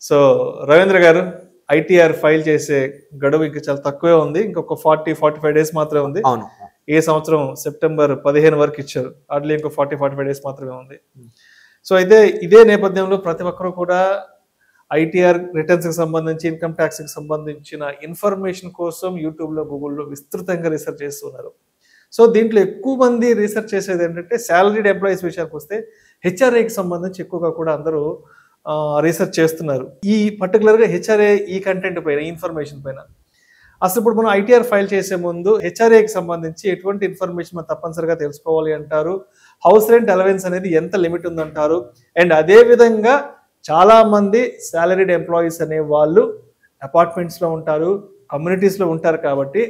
So Ravindra గారు, ITR file చేసే గడువు ఇంకా చాలా తక్కువే ఉంది. ఇంకొక 40-45 డేస్ మాత్రమే ఉంది. అవును. ఏ సంవత్సరం సెప్టెంబర్ 15 వరకు ఇచ్చారు. అట్లా ఇంకో 40-45 డేస్ మాత్రమే ఉంది. సో అయితే ఇదే నేపథ్యంలో ప్రతి ఒక్కరు కూడా ఐటీఆర్ రిటర్న్స్ కి సంబంధించి, ఇన్కమ్ ట్యాక్స్ కి సంబంధించిన ఇన్ఫర్మేషన్ కోసం యూట్యూబ్లో, గూగుల్లో విస్తృతంగా రీసెర్చ్ చేస్తున్నారు. సో దీంట్లో ఎక్కువ మంది రీసెర్చ్ చేసేది ఏంటంటే సాలరీడ్ ఎంప్లాయీస్ విషయానికి వస్తే హెచ్ఆర్ఏకి సంబంధించి ఎక్కువగా కూడా అందరూ రీసెర్చ్ చేస్తున్నారు. ఈ పర్టికులర్గా హెచ్ఆర్ఏ ఈ కంటెంట్ పైన, ఇన్ఫర్మేషన్ పైన. అసలు ఇప్పుడు మనం ఐటీఆర్ ఫైల్ చేసే ముందు హెచ్ఆర్ఏకి సంబంధించి ఎటువంటి ఇన్ఫర్మేషన్ మనం తప్పనిసరిగా తెలుసుకోవాలి అంటారు? హౌస్ రెంట్ అలవెన్స్ అనేది ఎంత లిమిట్ ఉందంటారు? అండ్ అదే విధంగా చాలా మంది సాలరీడ్ ఎంప్లాయీస్ అనే వాళ్ళు అపార్ట్మెంట్స్లో ఉంటారు, కమ్యూనిటీస్లో ఉంటారు. కాబట్టి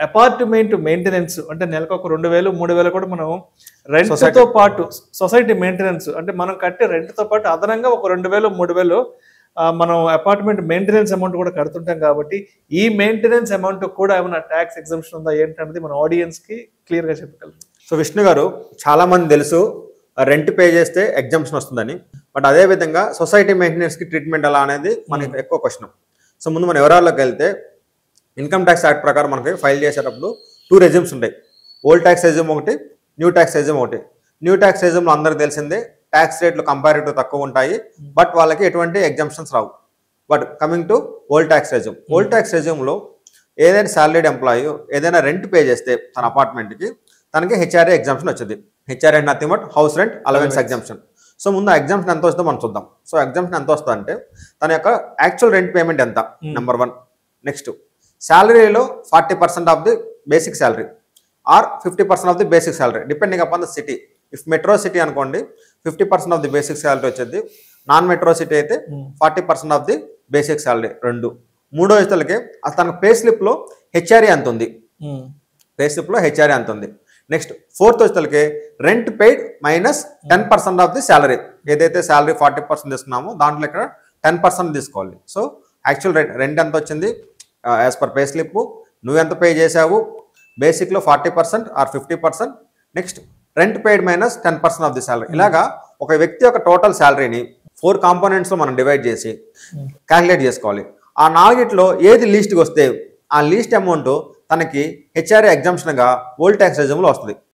అపార్ట్మెంట్ మెయింటెనెన్స్ అంటే నెలకు ఒక 2,000-3,000 కూడా మనం రెంట్తో పాటు, సొసైటీ మెయింటెనెన్స్ అంటే మనం కట్టే రెంట్తో పాటు అదనంగా ఒక 2,000-3,000 మనం అపార్ట్మెంట్ మెయింటెనెన్స్ అమౌంట్ కూడా కడుతుంటాం. కాబట్టి ఈ మెయింటెనెన్స్ అమౌంట్ కూడా ఏమైనా ట్యాక్స్ ఎగ్జంప్షన్ ఉందా ఏంటనేది మన ఆడియన్స్కి క్లియర్గా చెప్పగలరు. సో విష్ణు గారు, చాలా మంది తెలుసు రెంట్ పే చేస్తే ఎగ్జంప్షన్ వస్తుందని. బట్ అదే విధంగా సొసైటీ మెయింటెనెన్స్కి ట్రీట్మెంట్ ఎలా అనేది మనకి ఎక్కువ క్వశ్చన్. సో ముందు మన వివరాల్లోకి వెళ్తే, ఇన్కమ్ ట్యాక్స్ యాక్ట్ ప్రకారం మనకి ఫైల్ చేసేటప్పుడు 2 రెజ్యూమ్స్ ఉంటాయి. ఓల్డ్ ట్యాక్స్ రెజ్యూమ్ ఒకటి, న్యూ ట్యాక్స్ రెజ్యూమ్ ఒకటి. న్యూ ట్యాక్స్ రెజ్యూమ్లో అందరికి తెలిసిందే ట్యాక్స్ రేట్లు కంపారిటివ్ తక్కువ ఉంటాయి, బట్ వాళ్ళకి ఎటువంటి ఎగ్జంప్షన్స్ రావు. But coming to old tax regime, old tax రెజ్యూమ్లో ఏదైనా సాలరీడ్ ఎంప్లాయీ ఏదైనా రెంట్ పే చేస్తే తన అపార్ట్మెంట్కి, తనకి హెచ్ఆర్ఏ ఎగ్జంప్షన్ వచ్చింది. హెచ్ఆర్ఏ అంటే nothing but house rent allowance exemption. So ముందు ఎగ్జంప్షన్ ఎంత వస్తుందో మనం చూద్దాం. సో ఎగ్జంప్షన్ ఎంత వస్తుంది అంటే తన యొక్క యాక్చువల్ రెంట్ పేమెంట్ ఎంత, నెంబర్ 1. నెక్స్ట్, శాలరీలో 40% of the basic salary or 50% of the basic salary depending upon the city. If metro city అనుకోండి 50% ఆఫ్ ది బేసిక్ శాలరీ వచ్చేది. నాన్ మెట్రో సిటీ అయితే 40% ఆఫ్ ది బేసిక్ శాలరీ. 2. మూడో ఇతరులకి తన pay స్లిప్లో HRA ఎంత ఉంది, pay స్లిప్లో HRA ఎంత ఉంది. నెక్స్ట్, 4th వచ్చేసరికి rent paid minus 10% of the salary. ఏదైతే శాలరీ 40% తీసుకున్నామో దాంట్లో ఇక్కడ 10% తీసుకోవాలి. సో యాక్చువల్ రెంట్ ఎంత వచ్చింది యాజ్ పర్ పే స్లిప్, నువ్వు ఎంత పే చేసావు, బేసిక్లో 40% or 50%. Next, rent paid minus 10% of the salary. ఇలాగా ఒక వ్యక్తి యొక్క టోటల్ శాలరీని 4 కాంపోనెంట్స్లో మనం డివైడ్ చేసి క్యాలిక్యులేట్ చేసుకోవాలి. ఆ 4ట్లో ఏది లీస్ట్కి వస్తే ఆ లీస్ట్ అమౌంట్ తనకి హెచ్ఆర్ఏ ఎగ్జంప్షన్గా ఓల్డ్ ట్యాక్స్ రెజ్యూమ్లో వస్తుంది.